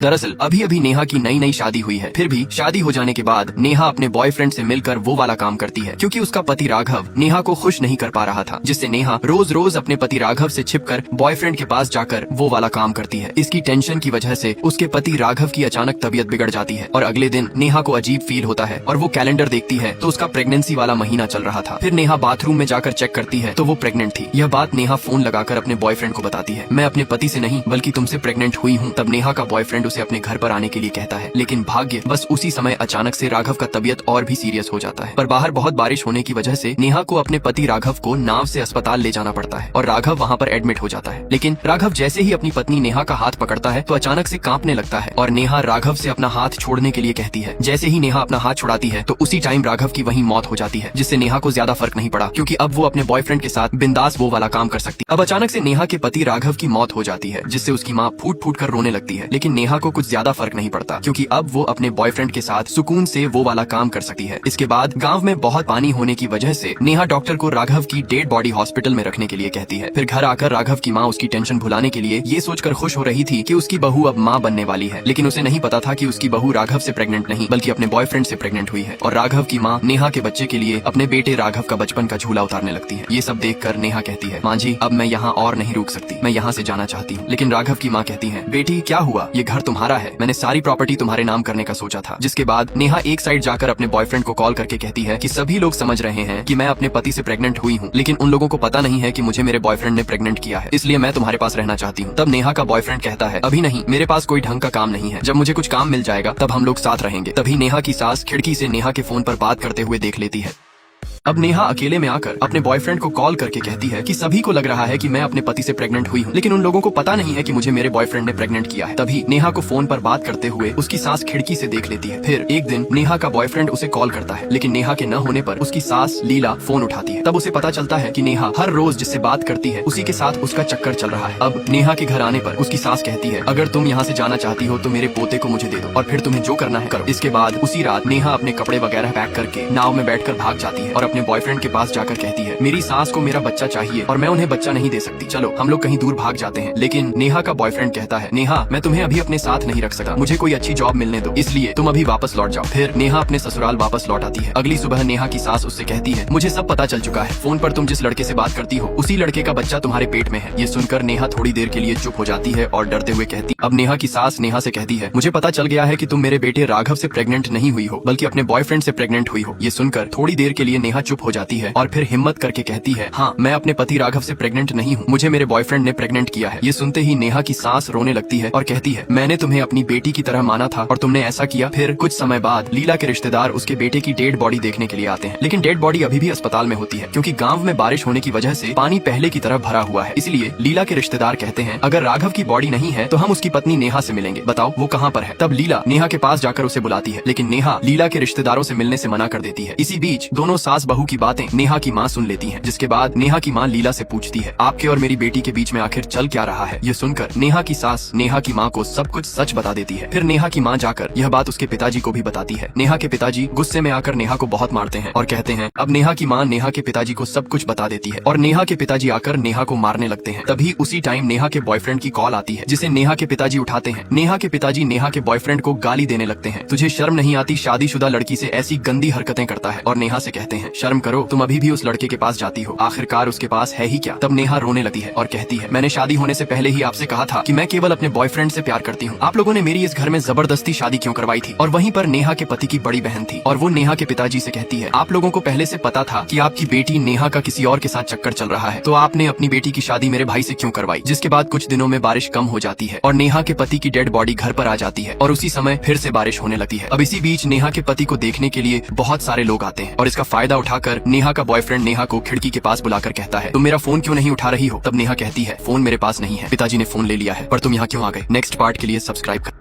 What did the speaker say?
दरअसल अभी अभी नेहा की नई नई शादी हुई है। फिर भी शादी हो जाने के बाद नेहा अपने बॉयफ्रेंड से मिलकर वो वाला काम करती है क्योंकि उसका पति राघव नेहा को खुश नहीं कर पा रहा था, जिससे नेहा रोज रोज अपने पति राघव से छिपकर बॉयफ्रेंड के पास जाकर वो वाला काम करती है। इसकी टेंशन की वजह से उसके पति राघव की अचानक तबीयत बिगड़ जाती है और अगले दिन नेहा को अजीब फील होता है और वो कैलेंडर देखती है तो उसका प्रेगनेंसी वाला महीना चल रहा था। फिर नेहा बाथरूम में जाकर चेक करती है तो वो प्रेग्नेंट थी। यह बात नेहा फोन लगाकर अपने बॉयफ्रेंड को बताती है। मैं अपने पति से नहीं बल्कि तुमसे प्रेग्नेंट हुई हूँ। तब नेहा का बॉयफ्रेंड उसे अपने घर पर आने के लिए कहता है, लेकिन भाग्य बस उसी समय अचानक से राघव का तबीयत और भी सीरियस हो जाता है। पर बाहर बहुत बारिश होने की वजह से नेहा को अपने पति राघव को नाव से अस्पताल ले जाना पड़ता है और राघव वहाँ पर एडमिट हो जाता है। लेकिन राघव जैसे ही अपनी पत्नी नेहा का हाथ पकड़ता है तो अचानक से कांपने लगता है और नेहा राघव से अपना हाथ छोड़ने के लिए कहती है। जैसे ही नेहा अपना हाथ छुड़ाती है तो उसी टाइम राघव की वहीं मौत हो जाती है, जिससे नेहा को ज्यादा फर्क नहीं पड़ा क्योंकि अब वो अपने बॉयफ्रेंड के साथ बिंदास वो वाला काम कर सकती। अब अचानक से नेहा के पति राघव की मौत हो जाती है, जिससे उसकी माँ फूट फूट कर रोने लगती है। लेकिन नेहा को कुछ ज्यादा फर्क नहीं पड़ता क्योंकि अब वो अपने बॉयफ्रेंड के साथ सुकून से वो वाला काम कर सकती है। इसके बाद गांव में बहुत पानी होने की वजह से नेहा डॉक्टर को राघव की डेड बॉडी हॉस्पिटल में रखने के लिए कहती है। फिर घर आकर राघव की माँ उसकी टेंशन भुलाने के लिए ये सोचकर खुश हो रही थी कि उसकी बहू अब माँ बनने वाली है, लेकिन उसे नहीं पता था कि उसकी बहू राघव से प्रेग्नेंट नहीं बल्कि अपने बॉयफ्रेंड से प्रेग्नेंट हुई है। और राघव की माँ नेहा के बच्चे के लिए अपने बेटे राघव का बचपन का झूला उतारने लगती है। ये सब देखकर नेहा कहती है, माँ जी अब मैं यहाँ और नहीं रुक सकती, मैं यहाँ से जाना चाहती हूँ। लेकिन राघव की माँ कहती है, बेटी क्या हुआ, ये घर तुम्हारा है, मैंने सारी प्रॉपर्टी तुम्हारे नाम करने का सोचा था। जिसके बाद नेहा एक साइड जाकर अपने बॉयफ्रेंड को कॉल करके कहती है कि सभी लोग समझ रहे हैं कि मैं अपने पति से प्रेग्नेंट हुई हूँ, लेकिन उन लोगों को पता नहीं है कि मुझे मेरे बॉयफ्रेंड ने प्रेग्नेंट किया है, इसलिए मैं तुम्हारे पास रहना चाहती हूँ। तब नेहा का बॉयफ्रेंड कहता है, अभी नहीं, मेरे पास कोई ढंग का काम नहीं है, जब मुझे कुछ काम मिल जाएगा तब हम लोग साथ रहेंगे। तभी नेहा की सास खिड़की से नेहा के फोन पर बात करते हुए देख लेती है। अब नेहा अकेले में आकर अपने बॉयफ्रेंड को कॉल करके कहती है कि सभी को लग रहा है कि मैं अपने पति से प्रेग्नेंट हुई हूँ, लेकिन उन लोगों को पता नहीं है कि मुझे मेरे बॉयफ्रेंड ने प्रेग्नेंट किया है। तभी नेहा को फोन पर बात करते हुए उसकी सास खिड़की से देख लेती है। फिर एक दिन नेहा का बॉयफ्रेंड उसे कॉल करता है, लेकिन नेहा के न होने पर उसकी सास लीला फोन उठाती है। तब उसे पता चलता है कि नेहा हर रोज जिससे बात करती है उसी के साथ उसका चक्कर चल रहा है। अब नेहा के घर आने पर उसकी सास कहती है, अगर तुम यहाँ से जाना चाहती हो तो मेरे पोते को मुझे दे दो और फिर तुम्हें जो करना है करो। इसके बाद उसी रात नेहा अपने कपड़े वगैरह पैक करके नाव में बैठकर भाग जाती है और अपने बॉयफ्रेंड के पास जाकर कहती है, मेरी सास को मेरा बच्चा चाहिए और मैं उन्हें बच्चा नहीं दे सकती, चलो हम लोग कहीं दूर भाग जाते हैं। लेकिन नेहा का बॉयफ्रेंड कहता है, नेहा मैं तुम्हें अभी अपने साथ नहीं रख सकता, मुझे कोई अच्छी जॉब मिलने दो, इसलिए तुम अभी वापस लौट जाओ। फिर नेहा अपने ससुराल वापस लौट आती है। अगली सुबह नेहा की सास उससे कहती है, मुझे सब पता चल चुका है, फोन पर तुम जिस लड़के से बात करती हो उसी लड़के का बच्चा तुम्हारे पेट में है। ये सुनकर नेहा थोड़ी देर के लिए चुप हो जाती है और डरते हुए कहती। अब नेहा की सास नेहा से कहती है, मुझे पता चल गया है कि तुम मेरे बेटे राघव से प्रेग्नेंट नहीं हुई हो बल्कि अपने बॉयफ्रेंड से प्रेग्नेंट हुई हो। ये सुनकर थोड़ी देर के लिए नेहा चुप हो जाती है और फिर हिम्मत करके कहती है, हाँ मैं अपने पति राघव से प्रेग्नेंट नहीं हूँ, मुझे मेरे बॉयफ्रेंड ने प्रेग्नेंट किया है। ये सुनते ही नेहा की सास रोने लगती है और कहती है, मैंने तुम्हें अपनी बेटी की तरह माना था और तुमने ऐसा किया। फिर कुछ समय बाद लीला के रिश्तेदार उसके बेटे की डेड बॉडी देखने के लिए आते हैं, लेकिन डेड बॉडी अभी भी अस्पताल में होती है क्योंकि गाँव में बारिश होने की वजह से पानी पहले की तरह भरा हुआ है। इसलिए लीला के रिश्तेदार कहते हैं, अगर राघव की बॉडी नहीं है तो हम उसकी पत्नी नेहा से मिलेंगे, बताओ वो कहाँ पर है। तब लीला नेहा के पास जाकर उसे बुलाती है, लेकिन नेहा लीला के रिश्तेदारों से मिलने से मना कर देती है। इसी बीच दोनों सास बहू की बातें नेहा की माँ सुन लेती है, जिसके बाद नेहा की माँ लीला से पूछती है, आपके और मेरी बेटी के बीच में आखिर चल क्या रहा है। ये सुनकर नेहा की सास नेहा की माँ को सब कुछ सच बता देती है। फिर नेहा की माँ जाकर यह बात उसके पिताजी को भी बताती है। नेहा के पिताजी गुस्से में आकर नेहा को बहुत मारते हैं और कहते हैं। अब नेहा की माँ नेहा के पिताजी को सब कुछ बता देती है और नेहा के पिताजी आकर नेहा को मारने लगते हैं। तभी उसी टाइम नेहा के बॉयफ्रेंड की कॉल आती है, जिसे नेहा के पिताजी उठाते हैं। नेहा के पिताजी नेहा के बॉयफ्रेंड को गाली देने लगते हैं, तुझे शर्म नहीं आती, शादीशुदा लड़की से ऐसी गंदी हरकतें करता है। और नेहा से कहते हैं, शर्म करो, तुम अभी भी उस लड़के के पास जाती हो, आखिरकार उसके पास है ही क्या। तब नेहा रोने लगती है और कहती है, मैंने शादी होने से पहले ही आपसे कहा था कि मैं केवल अपने बॉयफ्रेंड से प्यार करती हूँ, आप लोगों ने मेरी इस घर में जबरदस्ती शादी क्यों करवाई थी। और वहीं पर नेहा के पति की बड़ी बहन थी और वो नेहा के पिताजी से कहती है, आप लोगों को पहले से पता था कि आपकी बेटी नेहा का किसी और के साथ चक्कर चल रहा है, तो आपने अपनी बेटी की शादी मेरे भाई से क्यों करवाई। जिसके बाद कुछ दिनों में बारिश कम हो जाती है और नेहा के पति की डेड बॉडी घर पर आ जाती है और उसी समय फिर से बारिश होने लगती है। अब इसी बीच नेहा के पति को देखने के लिए बहुत सारे लोग आते हैं और इसका फायदा उठाकर नेहा का बॉयफ्रेंड नेहा को खिड़की के पास बुलाकर कहता है, तुम मेरा फोन क्यों नहीं उठा रही हो। तब नेहा कहती है, फोन मेरे पास नहीं है, पिताजी ने फोन ले लिया है, पर तुम यहाँ क्यों आ गए। नेक्स्ट पार्ट के लिए सब्सक्राइब कर